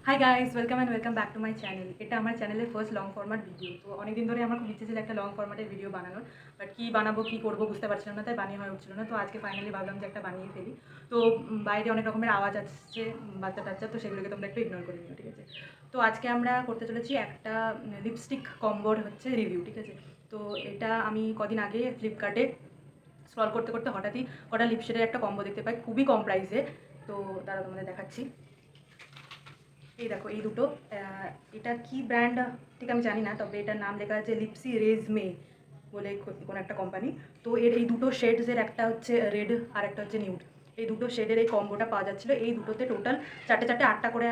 Hi guys, welcome back to my channel. এটা আমার চ্যানেলের ফার্স্ট লং ফরম্যাট ভিডিও। তো অনেকদিন ধরে আমার খুব ইচ্ছে ছিল একটা লং ফরম্যাটের ভিডিও বানানোর, বাট কী বানাবো কী করবো বুঝতে পারছিলাম না, তাই বানিয়ে হয়ে উঠছিল না। তো আজকে ফাইনালি ভাবলাম যে একটা বানিয়ে ফেলি। তো বাইরে অনেক রকমের আওয়াজ আসছে, বাচ্চা টাচ্চা, তো সেগুলোকে তোমরা একটু ইগনোর করে নিও, ঠিক আছে? তো আজকে আমরা করতে চলেছি একটা লিপস্টিক কম্বোর হচ্ছে রিভিউ, ঠিক আছে? তো এটা আমি কদিন আগে ফ্লিপকার্টে স্ক্রল করতে করতে হঠাৎই কটা লিপস্টিকের একটা কম্বো দেখতে পাই খুবই কম প্রাইসে। তো তারা তোমাদের দেখাচ্ছি। এই দেখো এই দুটো, এটা কি ব্র্যান্ড ঠিক আমি জানি না, তবে এটার নাম লেখা আছে লিপসি রেজ মে বলে কোনো একটা কোম্পানি। তো এর এই দুটো শেডসের, একটা হচ্ছে রেড আর একটা হচ্ছে নিউড, এই দুটো শেডের এই কম্বোটা পাওয়া যাচ্ছিলো। এই দুটোতে টোটাল চারটে চারটে আটটা করে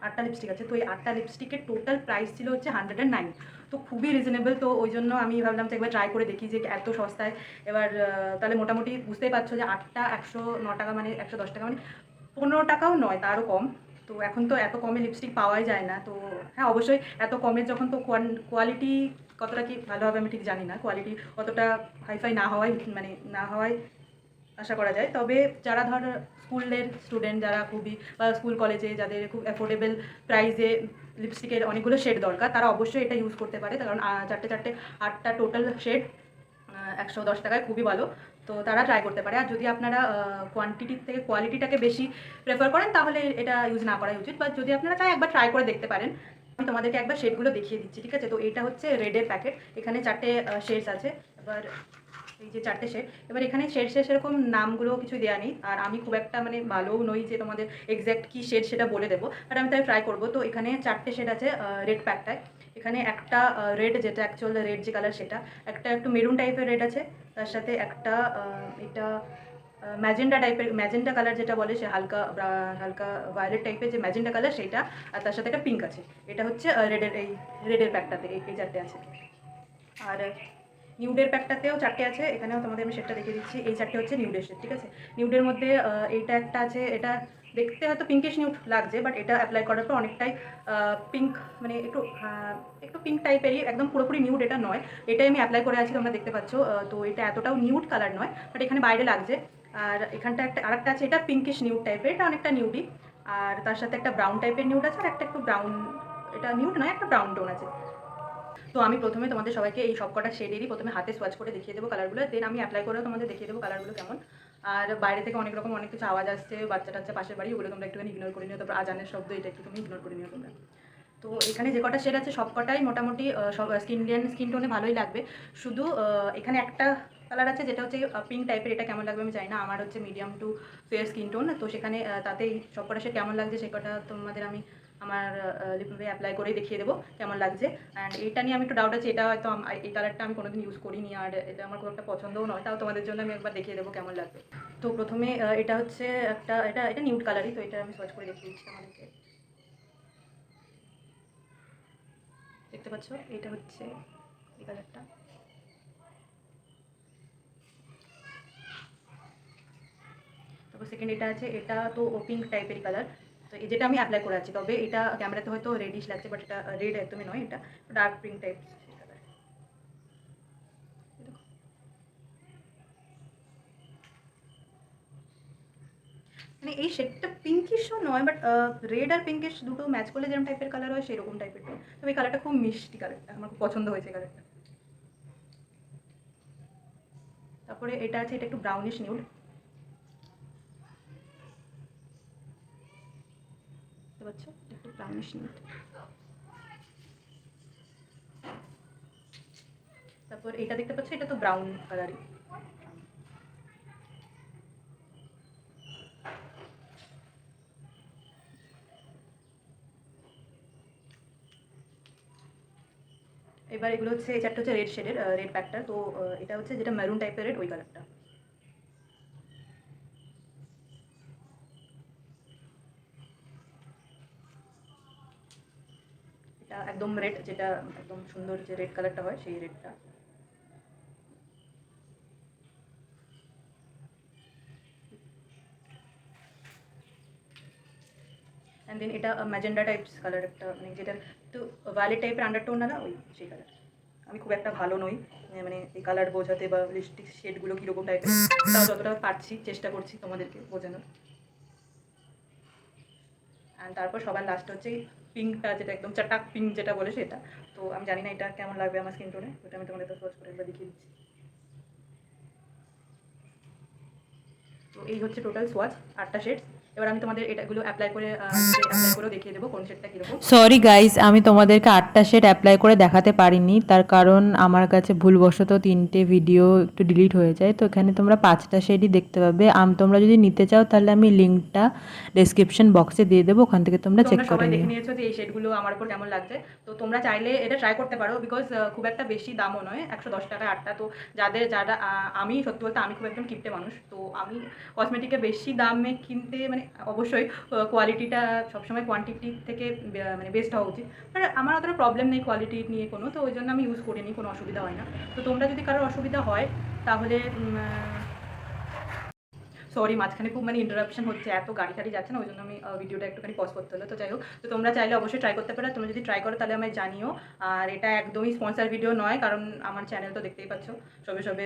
আটটা লিপস্টিক আছে। তো এই আটটা লিপস্টিকের টোটাল প্রাইস ছিল হচ্ছে 109। তো খুবই রিজনেবল। তো ওই জন্য আমি ভাবলাম যে একবার ট্রাই করে দেখি যে এত সস্তায়। এবার তাহলে মোটামুটি বুঝতেই পারছো যে আটটা 109 টাকা, মানে 110 টাকা, মানে 15 টাকাও নয়, তারও কম। তো এখন তো এত কমে লিপস্টিক পাওয়াই যায় না। তো হ্যাঁ, অবশ্যই এত কমের যখন, তো কোয়ালিটি কতটা কি ভালো হবে আমি ঠিক জানি না। কোয়ালিটি অতটা হাইফাই না হওয়াই, মানে না হওয়ায় আশা করা যায়। তবে যারা ধর স্কুলের স্টুডেন্ট, যারা খুবই, বা স্কুল কলেজে যাদের খুব অ্যাফোর্ডেবল প্রাইসে লিপস্টিকের অনেকগুলো শেড দরকার, তারা অবশ্যই এটা ইউজ করতে পারে। কারণ চারটে চারটে আটটা টোটাল শেড 110 টাকায় খুবই ভালো। তো তারা ট্রাই করতে পারে। আর যদি আপনারা কোয়ান্টিটির থেকে কোয়ালিটিটাকে বেশি প্রেফার করেন, তাহলে এটা ইউজ না করাই উচিত। বা যদি আপনারা চাই একবার ট্রাই করে দেখতে পারেন। আমি তোমাদেরকে একবার শেডগুলো দেখিয়ে দিচ্ছি, ঠিক আছে? তো এটা হচ্ছে রেডের প্যাকেট, এখানে চারটে শেডস আছে। এবার এই যে চারটে শেড, এবার এখানে শেড সেরকম নামগুলো কিছু দেওয়া নেই। আর আমি খুব একটা মানে ভালোও নই যে তোমাদের এক্স্যাক্ট কী শেড সেটা বলে দেবো, বাট আমি তাই ট্রাই করবো। তো এখানে চারটে শেড আছে রেড প্যাকটায়। এখানে একটা রেড, যেটা অ্যাকচুয়াল রেড যে কালার সেটা, একটা একটু মেরুন টাইপের রেড আছে, তার সাথে একটা এটা ম্যাজেন্ডা টাইপের, ম্যাজেন্ডা কালার যেটা বলে, সে হালকা হালকা ভায়োলেট টাইপের যে ম্যাজেন্ডা কালার সেইটা, আর তার সাথে একটা পিঙ্ক আছে। এটা হচ্ছে রেডের, এই রেডের প্যাকটাতে এই চারটে আছে। আর নিউডের প্যাকটাতেও চারটে আছে, এখানেও তোমাদের আমি শেডটা দেখিয়ে দিচ্ছি। এই চারটে হচ্ছে নিউডের শেড, ঠিক আছে? নিউডের মধ্যে এইটা একটা আছে, এটা দেখতে হয়তো পিঙ্কিশ নিউড লাগছে, বাট এটা অ্যাপ্লাই করার পর অনেকটাই পিঙ্ক, মানে একটু একটু পিঙ্ক টাইপেরই, একদম পুরোপুরি নিউড এটা নয়। এটাই আমি অ্যাপ্লাই করে আছি, তোমরা দেখতে পাচ্ছ। তো এটা এতটাও নিউড কালার নয়, বাট এখানে বাইরে লাগছে। আর এখানটা একটা আরেকটা আছে, এটা পিঙ্কিশ নিউড টাইপের, এটা অনেকটা নিউডই। আর তার সাথে একটা ব্রাউন টাইপের নিউড আছে, আর একটা একটু ব্রাউন, এটা নিউড নয়, একটা ব্রাউন টোন আছে। তো আমি প্রথমে তোমাদের সবাইকে এই সবকটা শেডেরই প্রথমে হাতে সোয়াচ করে দেখিয়ে দেবো কালারগুলো, দেন আমি অ্যাপ্লাই করেও তোমাদের দেখিয়ে দেবো কালারগুলো কেমন। আর বাইরে থেকে অনেক রকম অনেক কিছু আওয়াজ আসছে, বাচ্চা টাচ্চা পাশের বাড়ি, ওগুলো তোমরা একটুখানি ইগনোর করে নিও। তারপর আজানের শব্দ, এটা একটু তুমি ইগনোর করে নিও তোমরা। তো এখানে যে কটা শেড আছে সব কটাই মোটামুটি সব স্কিন টোনে ভালোই লাগবে। শুধু এখানে একটা কালার আছে যেটা হচ্ছে পিঙ্ক টাইপের, এটা কেমন লাগবে আমি জানি না। আমার হচ্ছে medium to fair skin tone, তো সেখানে তাতেই সব কটা শেড কেমন লাগছে সে কটা তোমাদের আমি আমার লিপে অ্যাপ্লাই করেই দেখিয়ে দেবো কেমন লাগছে। অ্যান্ড এইটা নিয়ে আমি একটু ডাউট আছে, এটা হয়তো এই কালারটা আমি কোনোদিন ইউজ করিনি, আর এটা আমার খুব একটা পছন্দও নয়, তাও তোমাদের জন্য আমি একবার দেখিয়ে দেবো কেমন লাগবে। তো প্রথমে এটা হচ্ছে একটা, এটা এটা নিউড কালারই, তো এটা আমি সার্চ করে দেখিয়ে দিচ্ছি আমাদেরকে। দেখতে পাচ্ছ, এটা হচ্ছে এই কালারটা। তারপর সেকেন্ড এটা আছে, এটা তো পিঙ্ক টাইপের কালার। তো এই যেটা আমি অ্যাপ্লাই করে আছি, তবে এটা ক্যামেরাতে হয়তো রেডিশ লাগছে, বাট এটা রেড একদমই নয়, এটা ডার্ক পিঙ্ক টাইপ কালার। মানে এই শেডটা পিঙ্কিশও নয়, বাট রেড আর পিঙ্কিশ দুটো ম্যাচ করলে যেরকম টাইপের কালার হয় সেরকম টাইপের। তবে এই কালারটা খুব মিষ্টি, কালারটা আমার খুব পছন্দ হয়েছে কালারটা। তারপরে এটা আছে, এটা একটু ব্রাউনিশ নিউড, বুঝতে পারছো, একটু ব্রাউনিশ নিউড। তারপর এটা দেখতে পাচ্ছ, এটা তো ব্রাউন কালারই। এবার এগুলো হচ্ছে, এই চারটা হচ্ছে রেড শেডের, রেড প্যাকটা। তো এটা হচ্ছে যেটা মেরুন টাইপের রেড, ওই কালারটা। এটা একদম রেড, যেটা একদম সুন্দর যে রেড কালারটা হয় সেই রেডটা। অ্যান্ড দেন এটা ম্যাজেন্ডা টাইপস কালার একটা, মানে যেটা একটু ভায়োলেট টাইপের আন্ডারটোন না, ওই সেই কালার। আমি খুব একটা ভালো নই মানে এই কালার বোঝাতে, বা লিপস্টিক শেডগুলো কীরকম টাইপের, তাও যতটা পারছি চেষ্টা করছি তোমাদেরকে বোঝানোর। অ্যান্ড তারপর সবার লাস্ট হচ্ছে পিঙ্কটা, যেটা একদম চাটাক পিঙ্ক যেটা বলে সেটা। তো আমি জানি না এটা কেমন লাগবে আমার স্কিন টোনে, ওটা আমি তোমাদের তো সার্চ করে একবার দেখিয়ে দিচ্ছি। তো এই হচ্ছে টোটাল সোয়াচ, 8টা শেডস। এবার আমি তোমাদের এটাগুলো অ্যাপ্লাই করে অ্যাপ্লাই করেও দেখিয়ে দেবো কোন শেডটা কীরকম। সরি গাইস, আমি তোমাদেরকে 8টা শেড অ্যাপ্লাই করে দেখাতে পারিনি, তার কারণ আমার কাছে ভুলবশত 3টে ভিডিও একটু ডিলিট হয়ে যায়। তো এখানে তোমরা 5টা শেডই দেখতে পাবে। তোমরা যদি নিতে চাও তাহলে আমি লিঙ্কটা ডেসক্রিপশন বক্সে দিয়ে দেবো, ওখান থেকে তোমরা চেক তোমরা করে সবাই দেখে নিও। নিয়েছো যে এই শেডগুলো আমার উপর কেমন লাগছে। তো তোমরা চাইলে এটা ট্রাই করতে পারো, বিকজ খুব একটা বেশি দামও নয়, 110 টাকায় 8টা। তো যারা আমি সত্যি বলতে আমি খুব একদম কিপটে মানুষ, তো আমি কসমেটিকে বেশি দামে কিনতে মানে অবশ্যই কোয়ালিটিটা সবসময় কোয়ান্টিটি থেকে মানে বেস্ট হওয়া উচিত। আর আমার অতটা প্রবলেম নেই কোয়ালিটি নিয়ে কোনো, তো ওই জন্য আমি ইউজ করিনি, কোনো অসুবিধা হয় না। তো তোমরা যদি কারোর অসুবিধা হয় তাহলে সরি, মাঝখানে খুব মানে ইন্টারাপশন হচ্ছে, এত গাড়ি টাড়ি যাচ্ছে না, ওই জন্য আমি ভিডিওটা একটুখানি পজ করতে হলো। তো যাই হোক, তো তোমরা চাইলে অবশ্যই ট্রাই করতে পারো। তোমরা যদি ট্রাই করো তাহলে আমায় জানিও। আর এটা একদমই স্পন্সার ভিডিও নয়, কারণ আমার চ্যানেল তো দেখতেই পাচ্ছ সবে সবে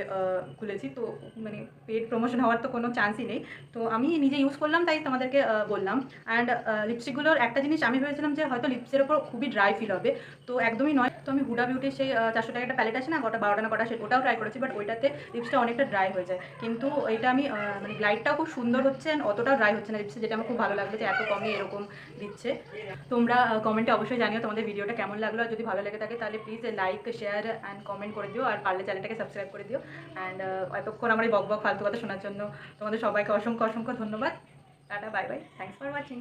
খুলেছি, তো মানে পেড প্রমোশন হওয়ার তো কোনো চান্সই নেই। তো আমি নিজে ইউজ করলাম তাই তোমাদেরকে বললাম। অ্যান্ড লিপস্টিকগুলোর একটা জিনিস আমি ভেবেছিলাম যে হয়তো লিপসের ওপর খুবই ড্রাই ফিল হবে, তো একদমই নয়। তো আমি হুডা বিউটির সেই 400 টাকা একটা প্যালেট আছে না, গোটা 12টা না কটা সেট, ওটাও ট্রাই করেছি, বাট ওইটাতে লিপসটা অনেকটা ড্রাই হয়ে যায়। কিন্তু এটা আমি মানে গ্লাইডটাও খুব সুন্দর হচ্ছে, অ্যান্ড অতটাও ড্রাই হচ্ছে না লিপসে, যেটা আমার খুব ভালো লাগলো যে এত কমে এরকম দিচ্ছে। তোমরা কমেন্টে অবশ্যই জানিও তোমাদের ভিডিওটা কেমন লাগলো, আর যদি ভালো লেগে থাকে তাহলে please like share and comment করে দিও, আর পারলে চ্যানেলটাকে সাবস্ক্রাইব করে দিও। অ্যান্ড এতক্ষণ আমার এই বক বক ফালতু কথা শোনার জন্য তোমাদের সবাইকে অসংখ্য অসংখ্য ধন্যবাদ। Tata, bye bye, thanks for watching.